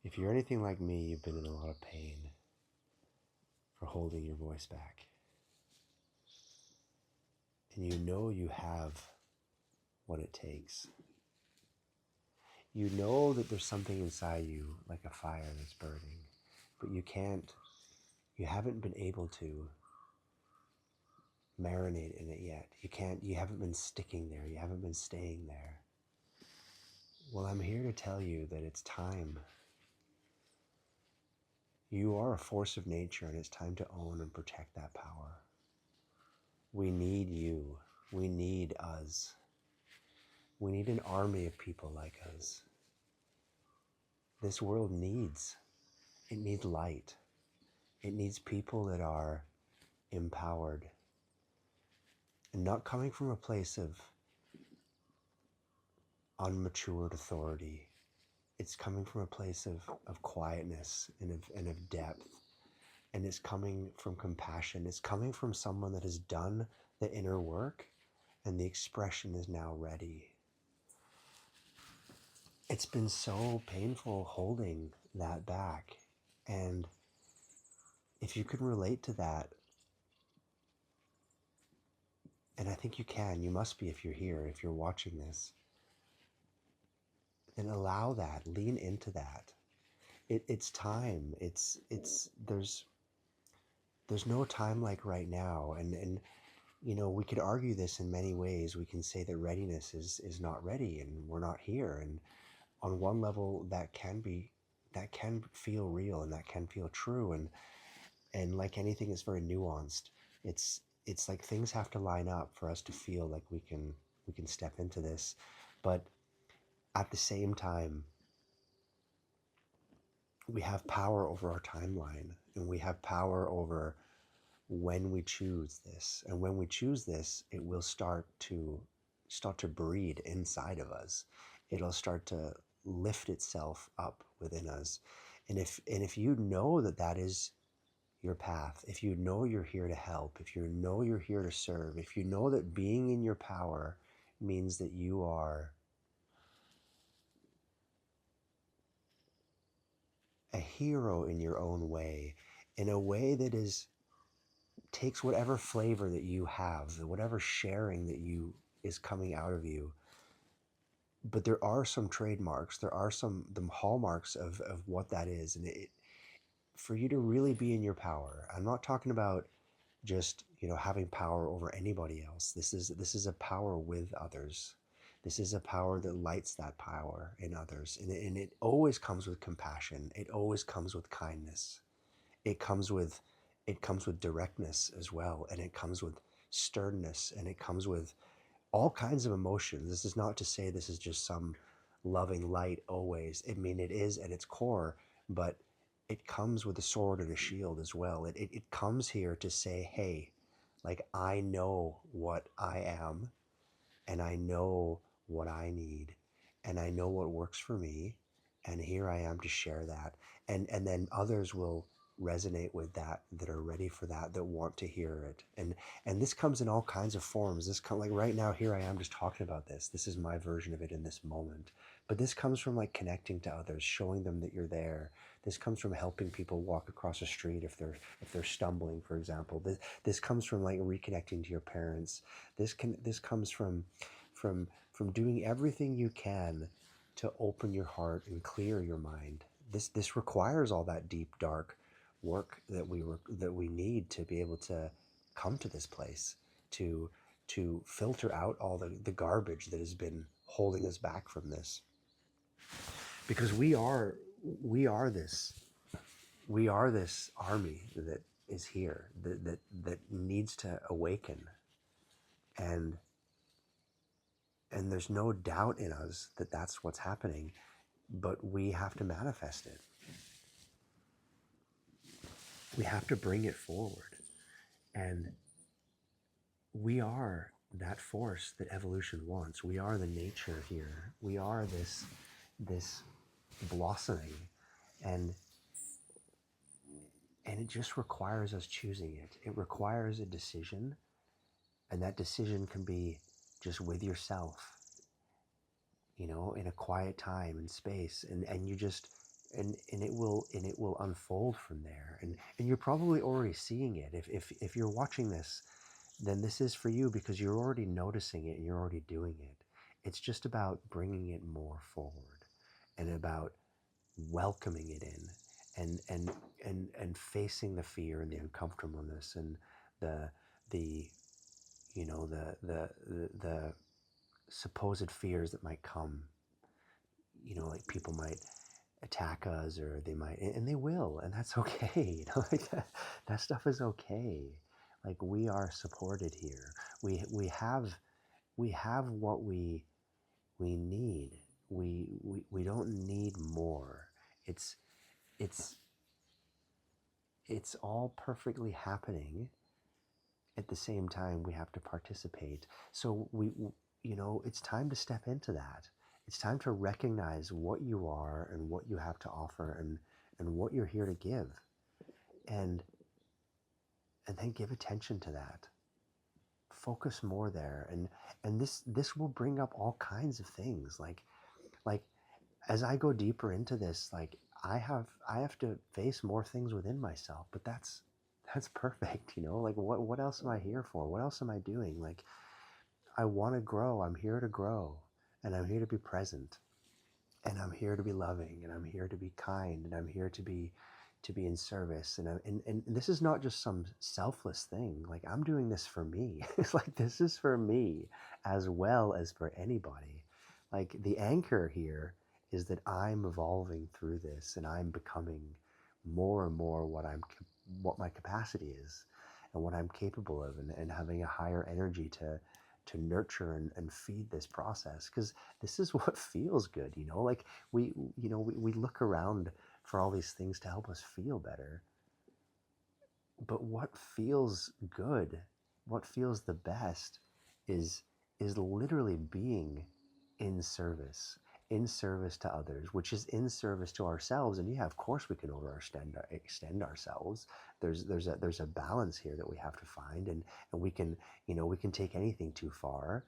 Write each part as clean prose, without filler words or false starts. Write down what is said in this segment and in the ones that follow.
If you're anything like me, you've been in a lot of pain for holding your voice back. And you know you have what it takes. You know that there's something inside you like a fire that's burning, but you haven't been able to marinate in it yet. You haven't been sticking there. You haven't been staying there. Well, I'm here to tell you that it's time. You are a force of nature, and it's time to own and protect that power. We need you. We need us. We need an army of people like us. This world it needs light. It needs people that are empowered and not coming from a place of unmatured authority. It's coming from a place of quietness and of depth. And it's coming from compassion. It's coming from someone that has done the inner work and the expression is now ready. It's been so painful holding that back. And if you can relate to that, and I think you must be if you're here, if you're watching this, then allow that, lean into that. It's time. There's no time like right now. And we could argue this in many ways. We can say that readiness is not ready and we're not here. And on one level that can feel real and that can feel true. And like anything, it's very nuanced. It's like things have to line up for us to feel like we can step into this. But at the same time, we have power over our timeline, and we have power over when we choose this. And when we choose this, it will start to breed inside of us. It'll start to lift itself up within us. And if you know that that is your path, if you know you're here to help, if you know you're here to serve, if you know that being in your power means that you are a hero in your own way, in a way that takes whatever flavor that you have, whatever sharing that you is coming out of you. But there are some trademarks, there are some the hallmarks of what that is. And for you to really be in your power, I'm not talking about just having power over anybody else. This is a power with others. This is a power that lights that power in others. And it always comes with compassion. It always comes with kindness. It comes with directness as well, and it comes with sternness, and it comes with all kinds of emotions. This is not to say this is just some loving light always. I mean, it is at its core, but it comes with a sword and a shield as well. It comes here to say, hey, like, I know what I am, and I know what I need, and I know what works for me, and here I am to share that. And then others will resonate with that are ready for that want to hear it. And this comes in all kinds of forms. This comes like right now, here I am just talking about this. This is my version of it in this moment. But this comes from like connecting to others, showing them that you're there. This comes from helping people walk across a street if they're stumbling, for example. This comes from like reconnecting to your parents. This comes from doing everything you can to open your heart and clear your mind. This requires all that deep dark work that we need to be able to come to this place, to filter out all the garbage that has been holding us back from this. Because we are this army that is here, that needs to awaken. And and there's no doubt in us that that's what's happening, but we have to manifest it. We have to bring it forward. And we are that force that evolution wants. We are the nature here. We are this blossoming. And and it just requires us choosing it. It requires a decision, and that decision can be just with yourself, in a quiet time and space, and you just and it will unfold from there. And you're probably already seeing it. If you're watching this, then this is for you, because you're already noticing it and you're already doing it. It's just about bringing it more forward, and about welcoming it in, and facing the fear and the uncomfortableness, and the the the supposed fears that might come. Like people might attack us, or they might, and they will, and that's okay. Like that stuff is okay. Like, we are supported here. We have what we need. We don't need more. It's it's all perfectly happening. At the same time, we have to participate. So it's time to step into that. It's time to recognize what you are and what you have to offer, and what you're here to give, and then give attention to that. Focus more there, and this will bring up all kinds of things, like as I go deeper into this, like I have to face more things within myself, but that's perfect. Like, what else am I here for? What else am I doing? Like, I want to grow. I'm here to grow, and I'm here to be present, and I'm here to be loving, and I'm here to be kind, and I'm here to be in service. And this is not just some selfless thing. Like, I'm doing this for me. It's like, this is for me as well as for anybody. Like, the anchor here is that I'm evolving through this, and I'm becoming more and more what my capacity is, and what I'm capable of, and having a higher energy to nurture and feed this process, because this is what feels good. Like, we look around for all these things to help us feel better, but what feels good, what feels the best, is literally being in service, in service to others, which is in service to ourselves. And yeah, of course we can extend ourselves. There's a balance here that we have to find, and we can take anything too far.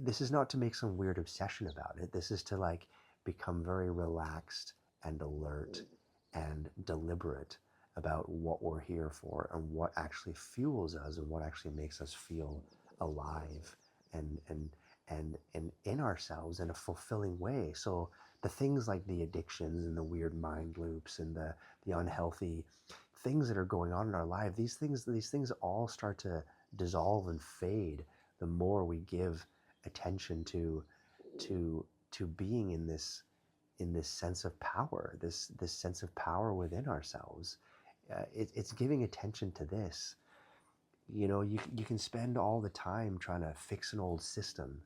This is not to make some weird obsession about it. This is to, like, become very relaxed and alert and deliberate about what we're here for, and what actually fuels us, and what actually makes us feel alive, and in ourselves in a fulfilling way. So the things like the addictions and the weird mind loops and the unhealthy things that are going on in our life, these things all start to dissolve and fade the more we give attention to being in this sense of power, this sense of power within ourselves. It's giving attention to this. You can spend all the time trying to fix an old system,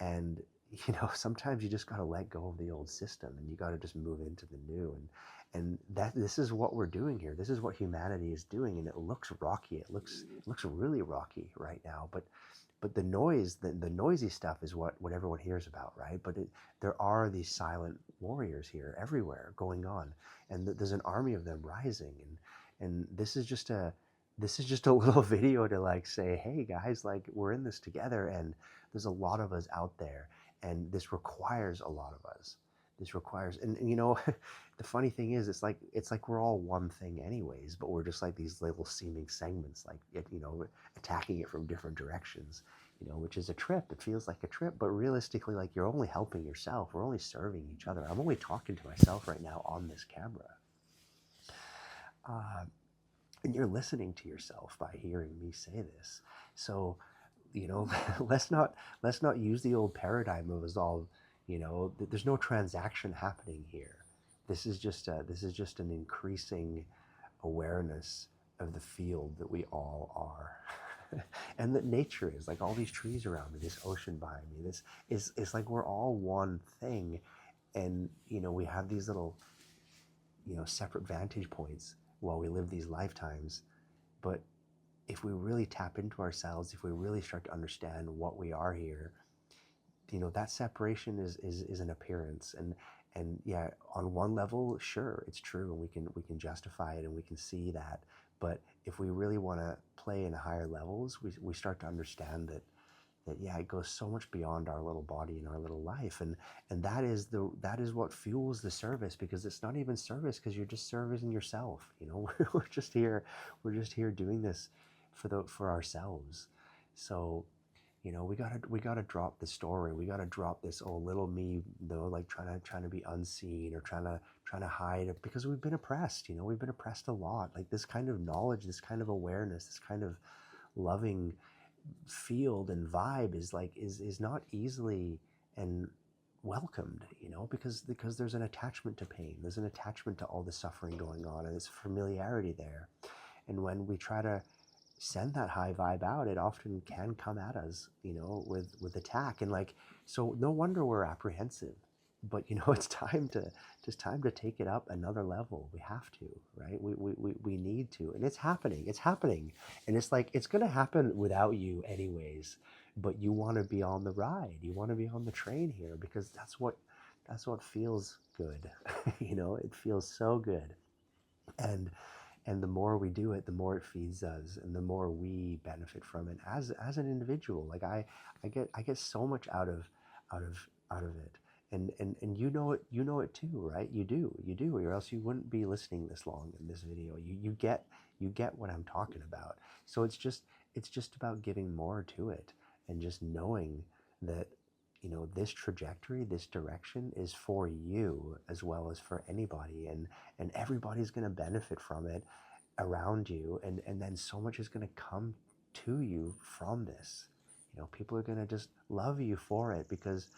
and sometimes you just got to let go of the old system, and you got to just move into the new. And that this is what we're doing here. This is what humanity is doing, and it looks rocky. It looks really rocky right now, but the noise, the noisy stuff is what everyone hears about, right? But there are these silent warriors here everywhere going on, and there's an army of them rising, and this is just a little video to, like, say, hey guys, like, we're in this together, and there's a lot of us out there, and this requires a lot of us. This requires, and the funny thing is, it's like we're all one thing anyways, but we're just like these little seeming segments, like, attacking it from different directions, which is a trip. It feels like a trip, but realistically, like, you're only helping yourself. We're only serving each other. I'm only talking to myself right now on this camera. Uh, and you're listening to yourself by hearing me say this. So, let's not use the old paradigm of us all. There's no transaction happening here. This is just an increasing awareness of the field that we all are. And that nature is, like, all these trees around me, this ocean behind me, this is like we're all one thing. And we have these little separate vantage points while we live these lifetimes. But if we really tap into ourselves, if we really start to understand what we are here, that separation is an appearance. And yeah, on one level, sure, it's true, and we can justify it, and we can see that. But if we really want to play in higher levels, we start to understand that yeah, it goes so much beyond our little body and our little life, and that is what fuels the service, because it's not even service, because you're just servicing yourself. We're just here doing this for ourselves. So we gotta drop the story. We gotta drop this, oh, little me, like trying to be unseen, or trying to hide it, because we've been oppressed. We've been oppressed a lot. Like, this kind of knowledge, this kind of awareness, this kind of loving field and vibe is not easily and welcomed, because there's an attachment to pain. There's an attachment to all the suffering going on, and there's familiarity there. And when we try to send that high vibe out, it often can come at us, with attack. And like, so no wonder we're apprehensive. But it's time to take it up another level. We have to, right? We need to. And it's happening. It's happening. And it's like, it's gonna happen without you anyways. But you want to be on the ride. You want to be on the train here, because that's what feels good. It feels so good. And the more we do it, the more it feeds us, and the more we benefit from it as an individual. Like, I get so much out of it. And you know it too, right? You do, or else you wouldn't be listening this long in this video. You get what I'm talking about. So it's just about giving more to it, and just knowing that this trajectory, this direction is for you as well as for anybody, and everybody's going to benefit from it around you, and then so much is going to come to you from this. People are going to just love you for it, because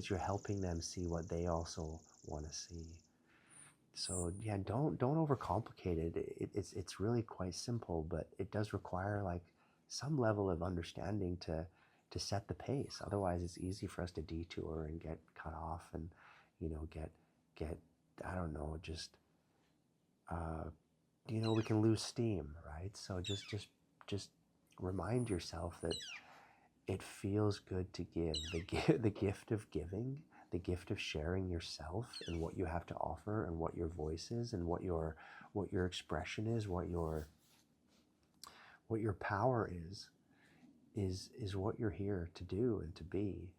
you're helping them see what they also want to see. So yeah, don't overcomplicate it. It's really quite simple, but it does require like some level of understanding to set the pace. Otherwise, it's easy for us to detour and get cut off, and get I don't know, just uh, we can lose steam, right? So just remind yourself that it feels good to give. The gift of giving, the gift of sharing yourself and what you have to offer, and what your voice is, and what your expression is, what your power is what you're here to do and to be.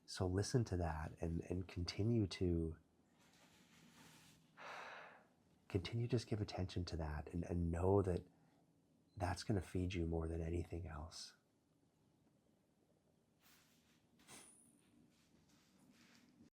So listen to that, and continue just give attention to that, and know that that's going to feed you more than anything else.